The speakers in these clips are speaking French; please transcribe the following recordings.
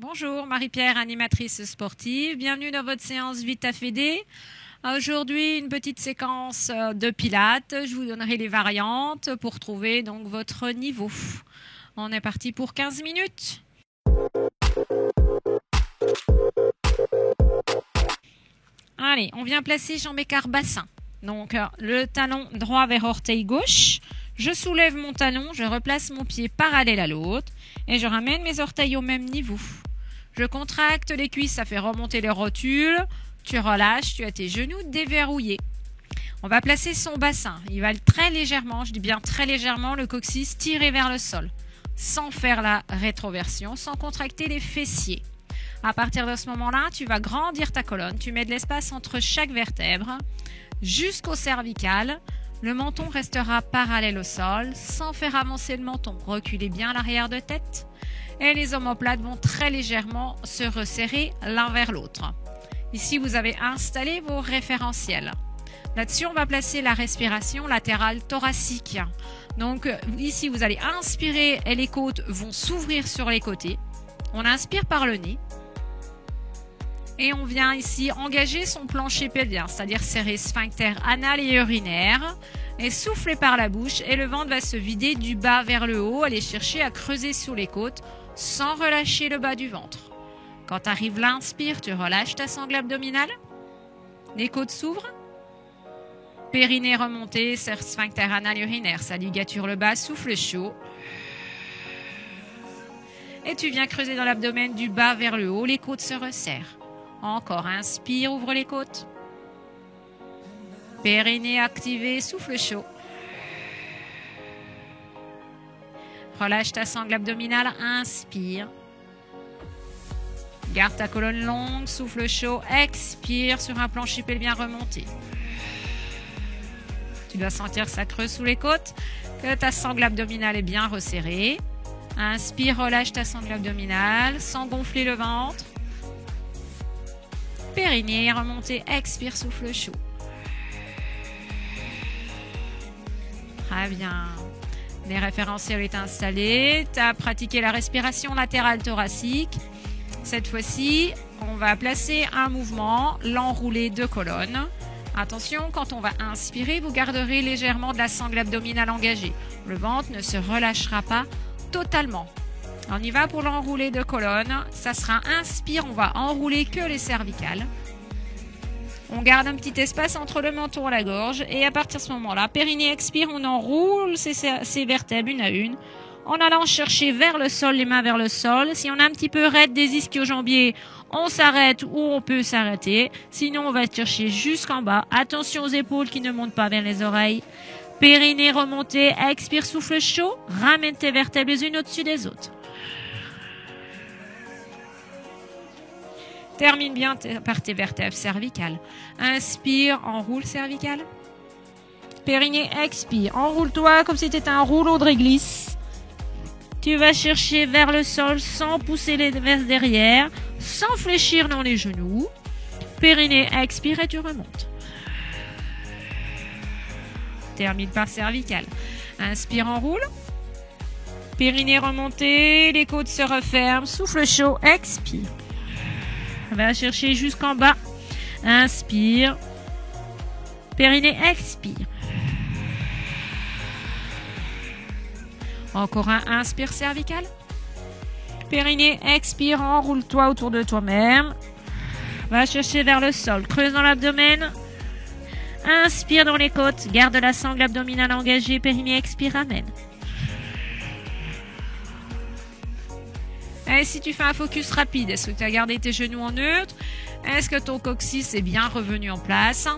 Bonjour, Marie-Pierre, animatrice sportive. Bienvenue dans votre séance Vita Fede. Aujourd'hui, une petite séquence de pilates. Je vous donnerai les variantes pour trouver donc votre niveau. On est parti pour 15 minutes. Allez, on vient placer jambes écart bassin. Donc, le talon droit vers orteil gauche. Je soulève mon talon, je replace mon pied parallèle à l'autre et je ramène mes orteils au même niveau. Je contracte les cuisses, ça fait remonter les rotules. Tu relâches, tu as tes genoux déverrouillés. On va placer son bassin. Il va très légèrement, je dis bien très légèrement, le coccyx tiré vers le sol, sans faire la rétroversion, sans contracter les fessiers. À partir de ce moment-là, tu vas grandir ta colonne. Tu mets de l'espace entre chaque vertèbre jusqu'au cervical. Le menton restera parallèle au sol sans faire avancer le menton. Reculez bien l'arrière de tête. Et les omoplates vont très légèrement se resserrer l'un vers l'autre. Ici, vous avez installé vos référentiels. Là-dessus, on va placer la respiration latérale thoracique. Donc ici, vous allez inspirer et les côtes vont s'ouvrir sur les côtés. On inspire par le nez. Et on vient ici engager son plancher pelvien, c'est-à-dire serrer sphincter anal et urinaire. Et souffler par la bouche et le ventre va se vider du bas vers le haut. Aller chercher à creuser sous les côtes sans relâcher le bas du ventre. Quand arrive l'inspire, tu relâches ta sangle abdominale. Les côtes s'ouvrent. Périnée remonté, serre sphincter anal urinaire. Ça ligature le bas, souffle chaud. Et tu viens creuser dans l'abdomen du bas vers le haut. Les côtes se resserrent. Encore, inspire, ouvre les côtes. Périnée activé, souffle chaud. Relâche ta sangle abdominale, inspire. Garde ta colonne longue, souffle chaud, expire sur un plancher pelvien remonté. Tu dois sentir que ça creuse sous les côtes, que ta sangle abdominale est bien resserrée. Inspire, relâche ta sangle abdominale sans gonfler le ventre. Périnée remonté, expire, souffle chaud. Très bien. Les référentiels est installés. Tu as pratiqué la respiration latérale thoracique. Cette fois-ci, on va placer un mouvement, l'enroulé de colonne. Attention, quand on va inspirer, vous garderez légèrement de la sangle abdominale engagée. Le ventre ne se relâchera pas totalement. On y va pour l'enroulé de colonne. Ça sera inspire, on va enrouler que les cervicales. On garde un petit espace entre le menton et la gorge. Et à partir de ce moment-là, périnée expire, on enroule ces vertèbres une à une. En allant chercher vers le sol, les mains vers le sol. Si on a un petit peu raide des ischio-jambiers, on s'arrête ou on peut s'arrêter. Sinon, on va chercher jusqu'en bas. Attention aux épaules qui ne montent pas vers les oreilles. Périnée remontée, expire, souffle chaud. Ramène tes vertèbres les unes au-dessus des autres. Termine bien par tes vertèbres cervicales. Inspire, enroule cervicale. Périnée, expire. Enroule-toi comme si tu étais un rouleau de réglisse. Tu vas chercher vers le sol sans pousser les fesses derrière, sans fléchir dans les genoux. Périnée, expire et tu remontes. Termine par cervicale. Inspire, enroule. Périnée remontée, les côtes se referment. Souffle chaud, expire. Va chercher jusqu'en bas. Inspire. Périnée, expire. Encore un inspire cervical. Périnée, expire, enroule-toi autour de toi-même. Va chercher vers le sol. Creuse dans l'abdomen. Inspire dans les côtes. Garde la sangle abdominale engagée. Périnée, expire, ramène. Et si tu fais un focus rapide, est-ce que tu as gardé tes genoux en neutre? Est-ce que ton coccyx est bien revenu en place?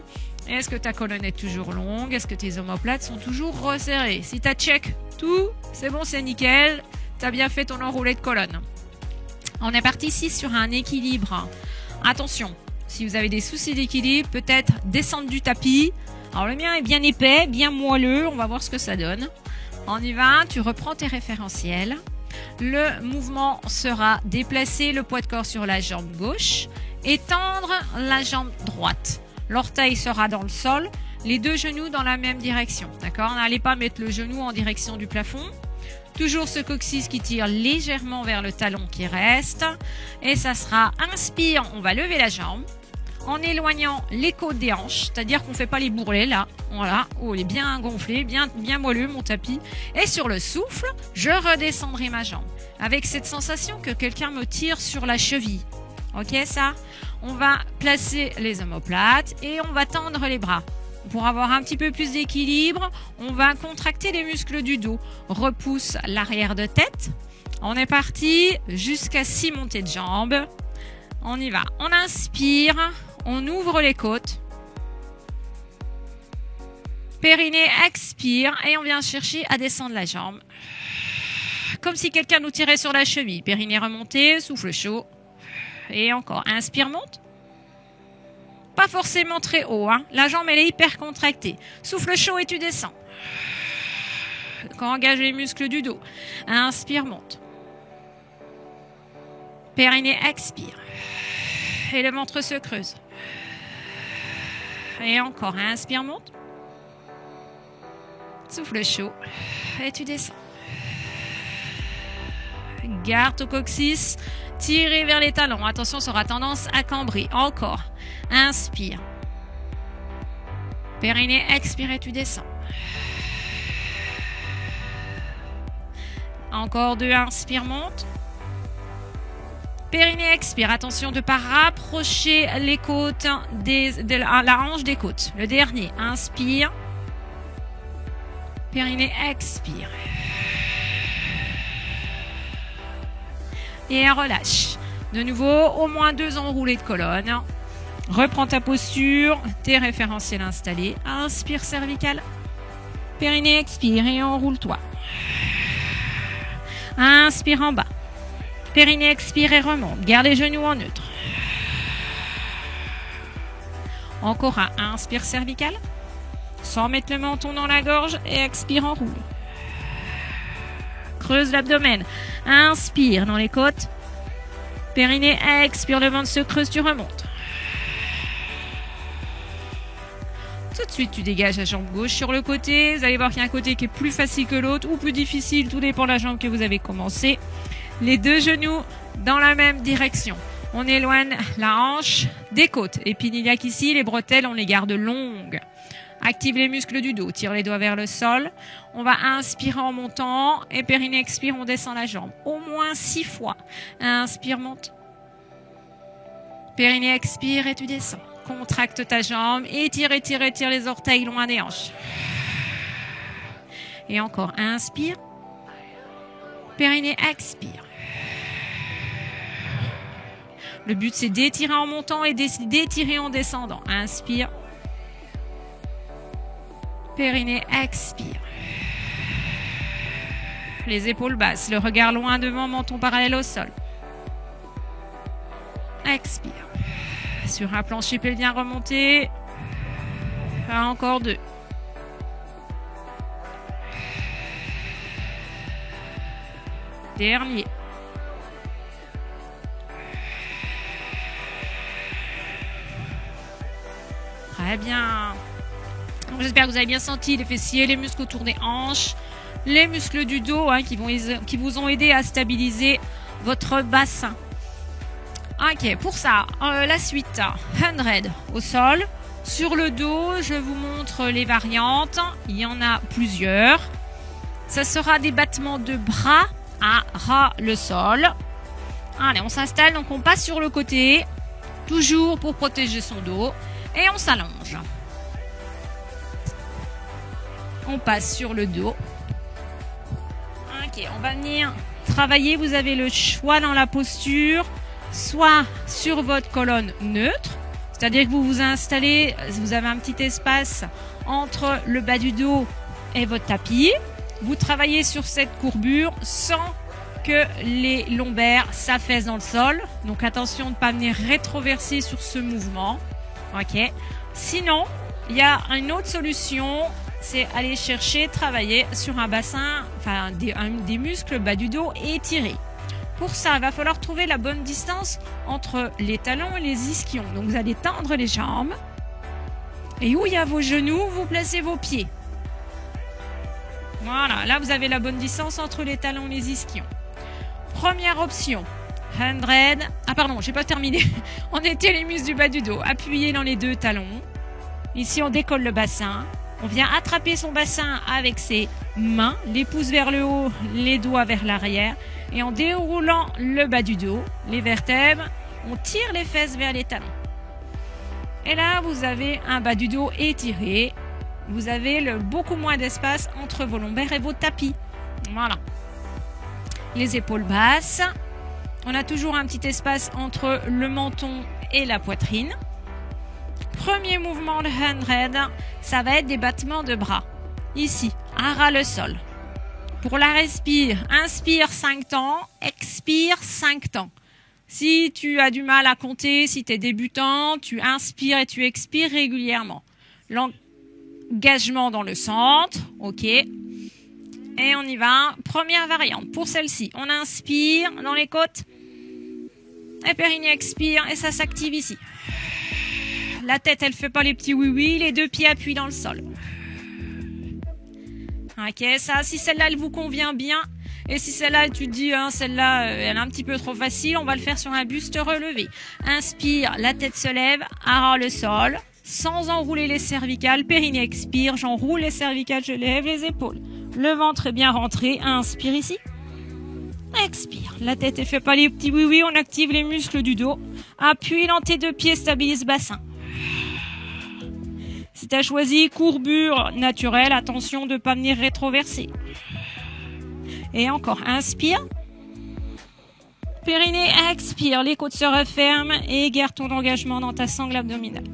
Est-ce que ta colonne est toujours longue? Est-ce que tes omoplates sont toujours resserrées? Si tu as check tout, c'est bon, c'est nickel. Tu as bien fait ton enroulé de colonne. On est parti ici sur un équilibre. Attention, si vous avez des soucis d'équilibre, peut-être descendre du tapis. Alors le mien est bien épais, bien moelleux. On va voir ce que ça donne. On y va, tu reprends tes référentiels. Le mouvement sera déplacer le poids de corps sur la jambe gauche et tendre la jambe droite. L'orteil sera dans le sol, les deux genoux dans la même direction. D'accord? N'allez pas mettre le genou en direction du plafond. Toujours ce coccyx qui tire légèrement vers le talon qui reste. Et ça sera inspire, on va lever la jambe en éloignant les côtes des hanches, c'est-à-dire qu'on ne fait pas les bourrelets là. Voilà, oh, il est bien gonflé, bien moelleux mon tapis. Et sur le souffle, je redescendrai ma jambe avec cette sensation que quelqu'un me tire sur la cheville. Ok, ça? On va placer les omoplates et on va tendre les bras. Pour avoir un petit peu plus d'équilibre, on va contracter les muscles du dos. Repousse l'arrière de tête. On est parti jusqu'à 6 montées de jambes. On y va. On inspire, on ouvre les côtes. Périnée expire et on vient chercher à descendre la jambe. Comme si quelqu'un nous tirait sur la cheville. Périnée remontée, souffle chaud. Et encore, inspire, monte. Pas forcément très haut, hein. La jambe, elle est hyper contractée. Souffle chaud et tu descends. Quand engage les muscles du dos. Inspire, monte. Périnée expire. Et le ventre se creuse. Et encore, inspire, monte. Souffle chaud. Et tu descends. Garde ton coccyx. Tirez vers les talons. Attention, ça aura tendance à cambrer. Encore. Inspire. Périnée, expire et tu descends. Encore 2. Inspire, monte. Périnée, expire. Attention de ne pas rapprocher les côtes de la hanche des côtes. Le dernier. Inspire. Périnée, expire. Et relâche. De nouveau, au moins 2 enroulés de colonne. Reprends ta posture, tes référentiels installés. Inspire cervical. Périnée, expire et enroule-toi. Inspire en bas. Périnée, expire et remonte. Garde les genoux en neutre. Encore un. Inspire cervical. Sans mettre le menton dans la gorge et expire, enroule. Creuse l'abdomen. Inspire dans les côtes. Périnée, expire, le ventre se creuse, tu remontes. Tout de suite, tu dégages la jambe gauche sur le côté. Vous allez voir qu'il y a un côté qui est plus facile que l'autre ou plus difficile. Tout dépend de la jambe que vous avez commencé. Les 2 genoux dans la même direction. On éloigne la hanche des côtes. Et puis, il n'y a qu'ici, les bretelles, on les garde longues. Active les muscles du dos. Tire les doigts vers le sol. On va inspirer en montant. Et périnée, expire, on descend la jambe. Au moins 6 fois. Inspire, monte. Périnée, expire et tu descends. Contracte ta jambe. Étire les orteils loin des hanches. Et encore, inspire. Périnée, expire. Le but, c'est d'étirer en montant et d'étirer en descendant. Inspire. Périnée, expire. Les épaules basses, le regard loin devant, menton parallèle au sol. Expire. Sur un plancher pelvien remonté. Encore 2. Dernier. Très bien. J'espère que vous avez bien senti les fessiers, les muscles autour des hanches, les muscles du dos qui vous ont aidé à stabiliser votre bassin. Ok, pour ça, la suite, 100 au sol. Sur le dos, je vous montre les variantes. Il y en a plusieurs. Ça sera des battements de bras à ras le sol. Allez, on s'installe, donc on passe sur le côté, toujours pour protéger son dos, et on s'allonge. On passe sur le dos. Ok, on va venir travailler. Vous avez le choix dans la posture, soit sur votre colonne neutre, c'est-à-dire que vous vous installez, vous avez un petit espace entre le bas du dos et votre tapis. Vous travaillez sur cette courbure sans que les lombaires s'affaissent dans le sol. Donc attention de ne pas venir rétroverser sur ce mouvement. Ok. Sinon, il y a une autre solution, c'est aller chercher, travailler sur un bassin, enfin des muscles bas du dos et étirer. Pour ça, il va falloir trouver la bonne distance entre les talons et les ischions. Donc vous allez tendre les jambes. Et où il y a vos genoux, vous placez vos pieds. Voilà, là vous avez la bonne distance entre les talons et les ischions. Première option, 100. Ah pardon, j'ai pas terminé. On étire les muscles du bas du dos. Appuyez dans les deux talons. Ici, on décolle le bassin. On vient attraper son bassin avec ses mains, les pouces vers le haut, les doigts vers l'arrière. Et en déroulant le bas du dos, les vertèbres, on tire les fesses vers les talons. Et là, vous avez un bas du dos étiré. Vous avez beaucoup moins d'espace entre vos lombaires et vos tapis. Voilà. Les épaules basses. On a toujours un petit espace entre le menton et la poitrine. Premier mouvement de 100, ça va être des battements de bras. Ici, à ras le sol. Pour la respire, inspire 5 temps, expire 5 temps. Si tu as du mal à compter, si tu es débutant, tu inspires et tu expires régulièrement. L'engagement dans le centre, ok. Et on y va. Première variante. Pour celle-ci, on inspire dans les côtes. Et périnée expire et ça s'active ici. La tête, elle fait pas les petits oui-oui. Les deux pieds appuient dans le sol. Ok, ça, si celle-là, elle vous convient bien. Et si celle-là, tu te dis, hein, celle-là, elle est un petit peu trop facile, on va le faire sur un buste relevé. Inspire, la tête se lève, à ras le sol, sans enrouler les cervicales. Périnée expire, j'enroule les cervicales, je lève les épaules. Le ventre est bien rentré, inspire ici. Expire, la tête, elle fait pas les petits oui-oui, on active les muscles du dos. Appuie dans tes deux pieds, stabilise bassin. Si tu as choisi courbure naturelle, attention de ne pas venir rétroverser. Et encore, inspire. Périnée, expire. Les côtes se referment et garde ton engagement dans ta sangle abdominale.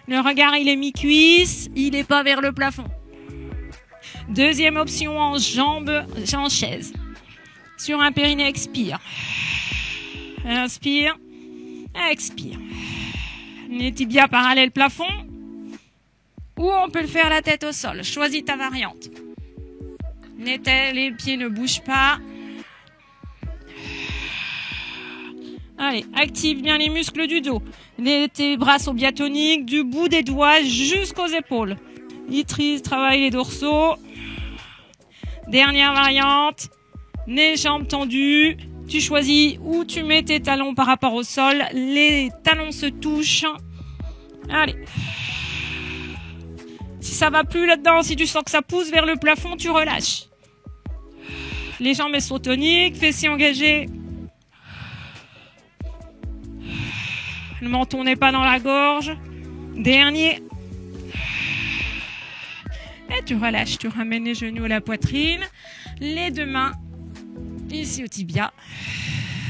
Le regard, il est mi-cuisse, il n'est pas vers le plafond. Deuxième option en jambes, en chaise. Sur un périnée, expire. Inspire. Expire. Les tibias parallèles plafond. Ou on peut le faire la tête au sol. Choisis ta variante. Les pieds ne bougent pas. Allez, active bien les muscles du dos. Tes bras sont bien toniques, du bout des doigts jusqu'aux épaules. Itrise, travaille les dorsaux. Dernière variante. Les jambes tendues. Tu choisis où tu mets tes talons par rapport au sol. Les talons se touchent. Allez. Si ça va plus là-dedans, si tu sens que ça pousse vers le plafond, tu relâches. Les jambes elles sont toniques, fessiers engagés. Le menton n'est pas dans la gorge. Dernier. Et tu relâches, tu ramènes les genoux à la poitrine. Les deux mains ici au tibia.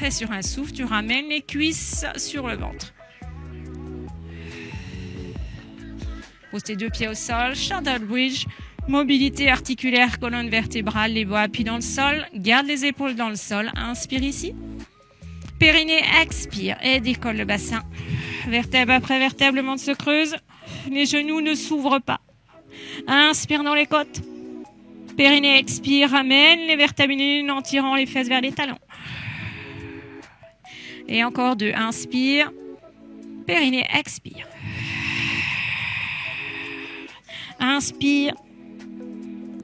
Et sur un souffle, tu ramènes les cuisses sur le ventre. Pose tes deux pieds au sol, shoulder bridge, mobilité articulaire, colonne vertébrale, les bras appuient dans le sol, garde les épaules dans le sol, inspire ici. Périnée, expire et décolle le bassin. Vertèbre après vertèbre, le ventre se creuse, les genoux ne s'ouvrent pas. Inspire dans les côtes. Périnée, expire, ramène les vertèbres une en tirant les fesses vers les talons. Et encore deux, inspire, périnée, expire. Inspire,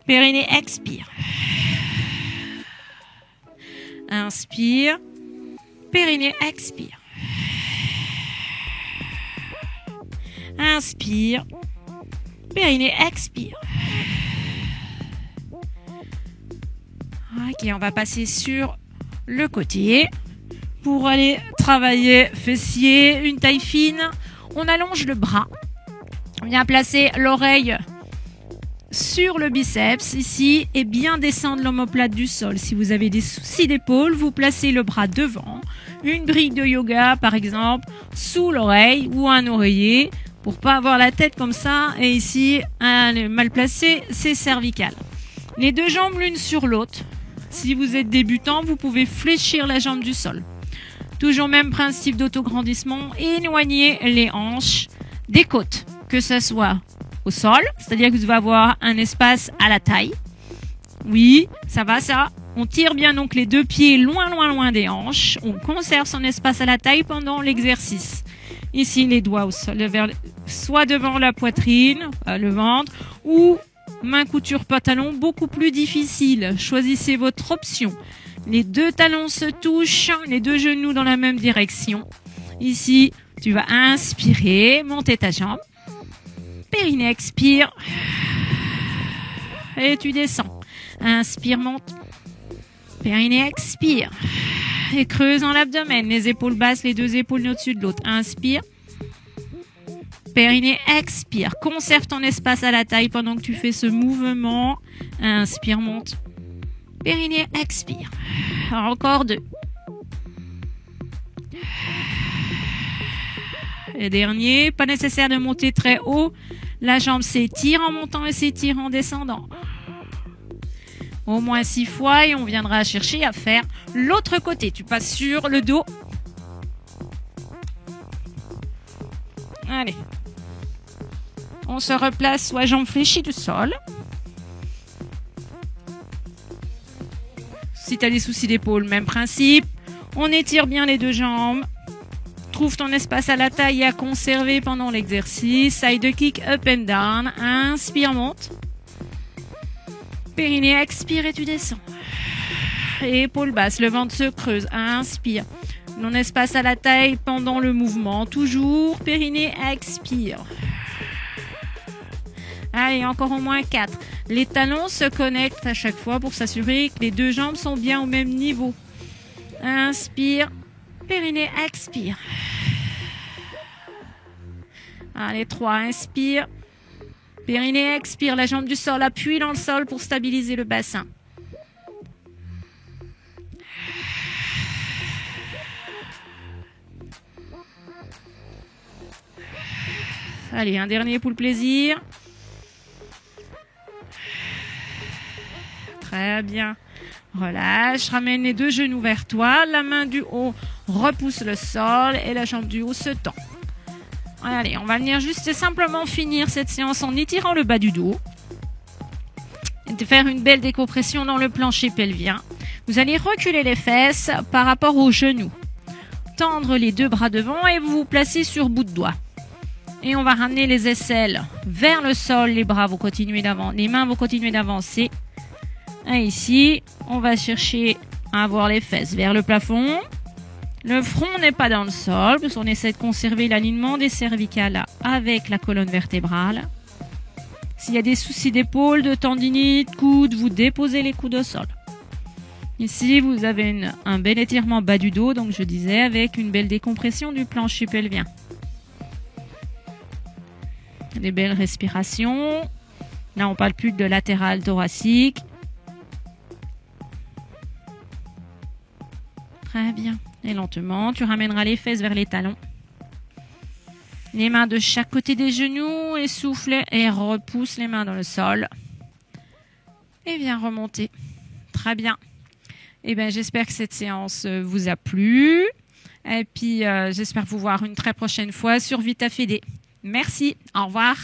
périnée, expire. Inspire, périnée, expire. Inspire, périnée, expire. Ok, on va passer sur le côté pour aller travailler fessier, une taille fine. On allonge le bras. On vient placer l'oreille sur le biceps ici et bien descendre l'omoplate du sol. Si vous avez des soucis d'épaule, vous placez le bras devant, une brique de yoga par exemple, sous l'oreille ou un oreiller pour pas avoir la tête comme ça et ici mal placé, c'est cervical. Les deux jambes l'une sur l'autre. Si vous êtes débutant, vous pouvez fléchir la jambe du sol. Toujours même principe d'autograndissement, éloignez les hanches des côtes. Que ce soit au sol, c'est-à-dire que vous devez avoir un espace à la taille. Oui, ça va, ça. On tire bien donc les deux pieds loin des hanches. On conserve son espace à la taille pendant l'exercice. Ici, les doigts au sol, soit devant la poitrine, le ventre, ou Main couture pantalon, beaucoup plus difficile. Choisissez votre option. Les deux talons se touchent, les deux genoux dans la même direction. Ici, tu vas inspirer, monter ta jambe. Périnée, expire. Et tu descends. Inspire, monte. Périnée, expire. Et creuse dans l'abdomen. Les épaules basses, les deux épaules au-dessus de l'autre. Inspire. Périnée, expire. Conserve ton espace à la taille pendant que tu fais ce mouvement. Inspire, monte. Périnée, expire. Encore 2. Et dernier, pas nécessaire de monter très haut. La jambe s'étire en montant et s'étire en descendant. Au moins 6 fois et on viendra chercher à faire l'autre côté. Tu passes sur le dos. Allez. On se replace soit jambes fléchies du sol. Si tu as des soucis d'épaule, même principe. On étire bien les deux jambes. Trouve ton espace à la taille et à conserver pendant l'exercice. Side kick up and down. Inspire, monte. Périnée, expire et tu descends. Et épaules basses, le ventre se creuse. Inspire. Non espace à la taille pendant le mouvement. Toujours. Périnée, expire. Allez, encore au moins 4. Les talons se connectent à chaque fois pour s'assurer que les deux jambes sont bien au même niveau. Inspire. Périnée, expire. Allez, 3. Inspire. Périnée, expire. La jambe du sol, appuie dans le sol pour stabiliser le bassin. Allez, un dernier pour le plaisir. Très bien. Relâche, ramène les deux genoux vers toi. La main du haut repousse le sol et la jambe du haut se tend. Allez, on va venir juste simplement finir cette séance en étirant le bas du dos. Et faire une belle décompression dans le plancher pelvien. Vous allez reculer les fesses par rapport aux genoux. Tendre les deux bras devant et vous vous placez sur bout de doigt. Et on va ramener les aisselles vers le sol. Les bras vont continuer d'avancer. Les mains vont continuer d'avancer. Et ici, on va chercher à avoir les fesses vers le plafond. Le front n'est pas dans le sol, parce qu'on essaie de conserver l'alignement des cervicales avec la colonne vertébrale. S'il y a des soucis d'épaule, de tendinite, coude, vous déposez les coudes au sol. Ici, vous avez un bel étirement bas du dos, donc je disais, avec une belle décompression du plancher pelvien. Des belles respirations. Là, on parle plus de latéral thoracique. Très bien. Et lentement, tu ramèneras les fesses vers les talons. Les mains de chaque côté des genoux et souffle et repousse les mains dans le sol. Et viens remonter. Très bien. Eh bien, j'espère que cette séance vous a plu. Et puis, j'espère vous voir une très prochaine fois sur Vita Fede. Merci. Au revoir.